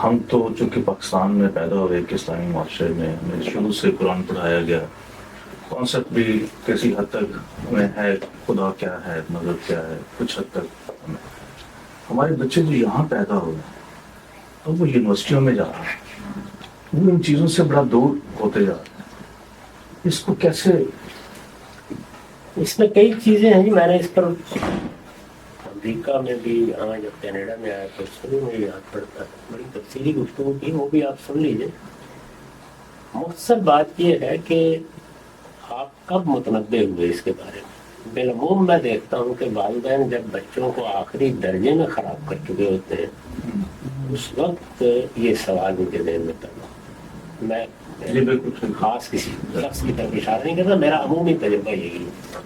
ہم تو چونکہ پاکستان میں پیدا ہوئے ایک اسلامی معاشرے میں، ہمیں شروع سے قرآن پڑھایا گیا، کانسیپٹ بھی کسی حد تک ہمیں ہے، خدا کیا ہے، مذہب کیا ہے، کچھ حد تک ہمیں۔ ہمارے بچے جو یہاں پیدا ہوئے ہیں تو وہ یونیورسٹیوں میں جا رہے ہیں، وہ ان چیزوں سے بڑا دور ہوتے جا رہے ہیں۔ اس کو کیسے؟ اس میں کئی چیزیں ہیں جی، میں نے اس پر امریکہ میں بھی، یہاں جب کینیڈا میں آیا تو شروع میں یاد پڑتا ہے، بڑی تفصیلی گفتگو کی، وہ بھی آپ سن لیجیے۔ مختصر بات یہ ہے کہ آپ کب متنبع ہوئے اس کے بارے میں؟ بالعموم میں دیکھتا ہوں کہ والدین جب بچوں کو آخری درجے میں خراب کر چکے ہوتے ہیں اس وقت یہ سوال ان کے ذہن میں پیدا ہوتا ہے۔ میں بالکل خاص کسی شخص کی طرف اشارہ نہیں کرتا، میرا عمومی تجربہ یہی ہے۔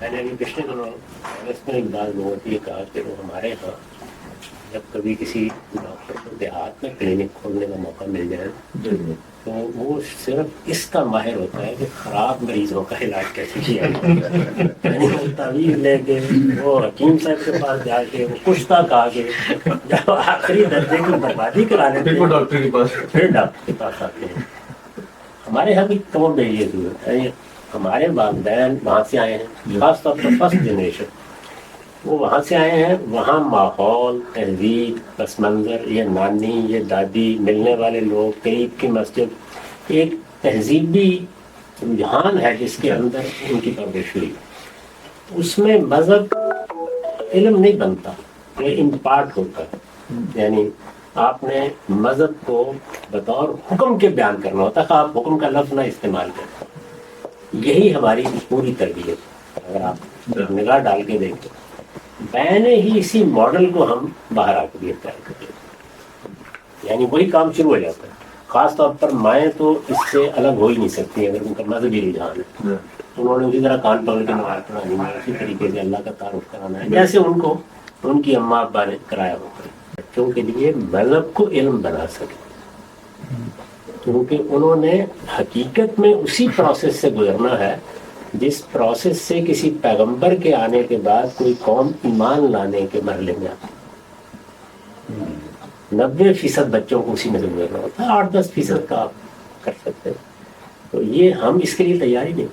میں نے ابھی پچھلے دنوں میں ایک بات لوگوں سے یہ کہا کہ وہ ہمارے ہاں جب کبھی کسی ڈاکٹر کو دیہات میں کلینک کھولنے کا موقع مل جائے تو وہ صرف اس کا ماہر ہوتا ہے کہ خراب مریضوں کا علاج کیسے کیا جائے، وہ تعویذ لے کے، وہ حکیم صاحب کے پاس جا کے، وہ کشتہ کھا کے جب آخری درجے کی بربادی کرا لیتے ہیں ڈاکٹر کے پاس، پھر ڈاکٹر کے پاس آتے ہیں۔ ہمارے یہاں بھی کم میں یہ ضرورت ہے، ہمارے والدین وہاں سے آئے ہیں، خاص طور پر فرسٹ جنریشن، وہ وہاں سے آئے ہیں، وہاں ماحول، تہذیب، پس منظر، یہ نانی، یہ دادی، ملنے والے لوگ، قریب کی مسجد، ایک تہذیبی رجحان ہے جس کے اندر ان کی پرورش ہوئی۔ اس میں مذہب علم نہیں بنتا، یہ امپارٹ ہوتا ہے، یعنی آپ نے مذہب کو بطور حکم کے بیان کرنا ہوتا ہے، آپ حکم کا لفظ نہ استعمال کریں۔ یہی ہماری پوری تربیت، اگر آپ نگاہ ڈال کے دیکھیں، میں نے ہی اسی ماڈل کو ہم باہر آ کے اختیار کر لیا، یعنی وہی کام شروع ہو جاتا ہے۔ خاص طور پر مائیں تو اس سے الگ ہو ہی نہیں سکتی اگر ان کا مذہبی رجحان ہے، انہوں نے اسی طرح کان پکڑ کے نماز پڑھانی ہے، اسی طریقے سے اللہ کا تعارف کرانا ہے جیسے ان کو ان کی اماں ابا نے کرایا ہوتا ہے۔ بچوں کے لیے مذہب کو علم بنا سکے، کیونکہ انہوں نے حقیقت میں اسی پروسیس سے گزرنا ہے جس پروسیس سے کسی پیغمبر کے آنے کے بعد کوئی قوم ایمان لانے کے مرحلے میں آتی ہے۔ 90% بچوں کو اسی میں سے گزرنا ہوتا ہے، 8-10% کا آپ کر سکتے ہیں۔ تو یہ ہم اس کے لیے تیاری نہیں،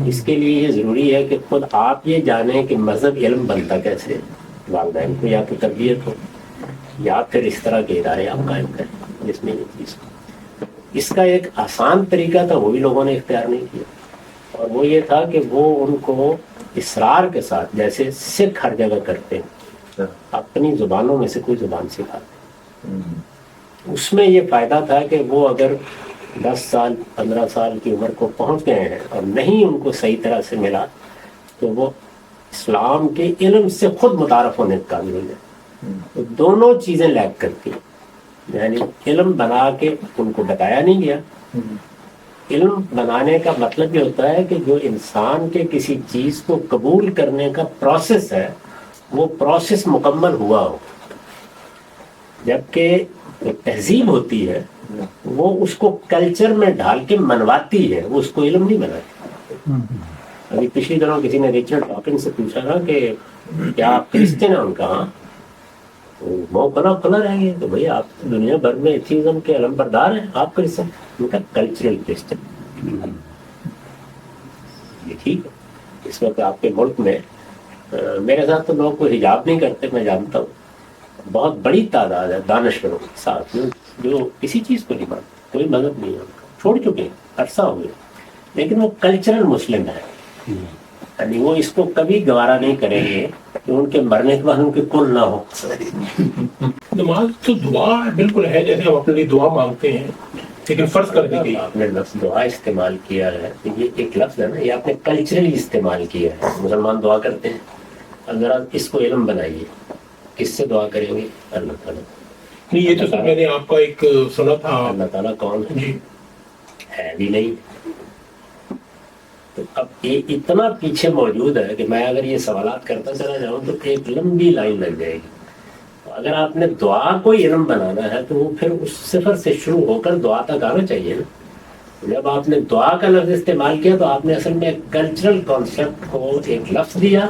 اس کے لیے یہ ضروری ہے کہ خود آپ یہ جانیں کہ مذہب علم بنتا کیسے، والدین کو یا تو تربیت ہو یا پھر اس طرح کے ادارے آپ قائم کریں جس میں یہ چیز ہو۔ اس کا ایک آسان طریقہ تھا، وہ بھی لوگوں نے اختیار نہیں کیا، اور وہ یہ تھا کہ وہ ان کو اصرار کے ساتھ، جیسے سکھ ہر جگہ کرتے ہیں، اپنی زبانوں میں سے کوئی زبان سکھاتے ہیں۔ اس میں یہ فائدہ تھا کہ وہ اگر 10 سال 15 سال کی عمر کو پہنچ گئے ہیں اور نہیں ان کو صحیح طرح سے ملا تو وہ اسلام کے علم سے خود متعارف ہونے کا قابل ہو جائے۔ تو دونوں چیزیں لیک کرتی ہیں، یعنی علم بنا کے ان کو بتایا نہیں گیا۔ علم بنانے کا مطلب یہ ہوتا ہے کہ جو انسان کے کسی چیز کو قبول کرنے کا پروسیس ہے وہ پروسیس مکمل ہوا ہو، جبکہ جو تہذیب ہوتی ہے وہ اس کو کلچر میں ڈھال کے منواتی ہے، وہ اس کو علم نہیں بناتی۔ ابھی پچھلی دنوں کسی نے ریچرڈ ڈاکنز سے پوچھا تھا کہ کیا آپ کرسچن ہیں؟ ان کا ہاں، وہ کھلا رہ گیا کہ بھئی آپ دنیا بھر میں ایتھیزم کے علم بردار ہیں، آپ کرسچن؟ ان کا کلچرل کرسچن۔ یہ ٹھیک ہے، اس وقت آپ کے ملک میں میرے ساتھ تو لوگ کوئی حجاب نہیں کرتے، میں جانتا ہوں، بہت بڑی تعداد ہے دانشوروں کے ساتھ جو کسی چیز کو نہیں مانتے، کوئی مذہب نہیں ہے ان کا، چھوڑ چکے ہیں، عرصہ ہو گیا، لیکن وہ کلچرل مسلم ہے، یعنی وہ اس کو کبھی گوارا نہیں کریں گے کہ ان کے مرنے کے بعد ان کے کل نہ ہو۔ نماز تو دعا بالکل ہے، جیسے ہم اپنے لیے دعا مانگتے ہیں، لیکن فرض کر دیں کہ آپ نے لفظ دعا استعمال کیا ہے، یہ ایک لفظ ہے نا، یہ آپ نے کلچرلی استعمال کیا ہے۔ مسلمان دعا کرتے ہیں، اب ذرا اس کو علم بنائیے، کس سے دعا کریں گے؟ اللہ تعالیٰ۔ نہیں، یہ تو سر میں نے آپ کا ایک سنا تھا۔ اللہ تعالیٰ کون ہے؟ جی ہے بھی نہیں۔ تو اب یہ اتنا پیچھے موجود ہے کہ میں اگر یہ سوالات کرتا چلا جاؤں تو ایک لمبی لائن لگ جائے گی۔ اگر آپ نے دعا کو علم بنانا ہے تو وہ پھر اس صفر سے شروع ہو کر دعا تک آنا چاہیے نا۔ جب آپ نے دعا کا لفظ استعمال کیا تو آپ نے اصل میں کلچرل کانسیپٹ کو ایک لفظ دیا،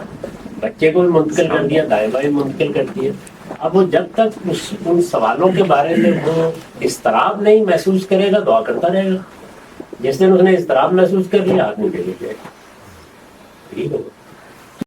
بچے کو بھی منتقل کر دیا، دائیں بائیں منتقل کر دیا۔ اب وہ جب تک ان سوالوں کے بارے میں وہ اضطراب نہیں محسوس کرے گا دعا کرتا رہے گا. جس دن اس نے اضطراب محسوس کر لیا آدمی دے دیتے ٹھیک ہے.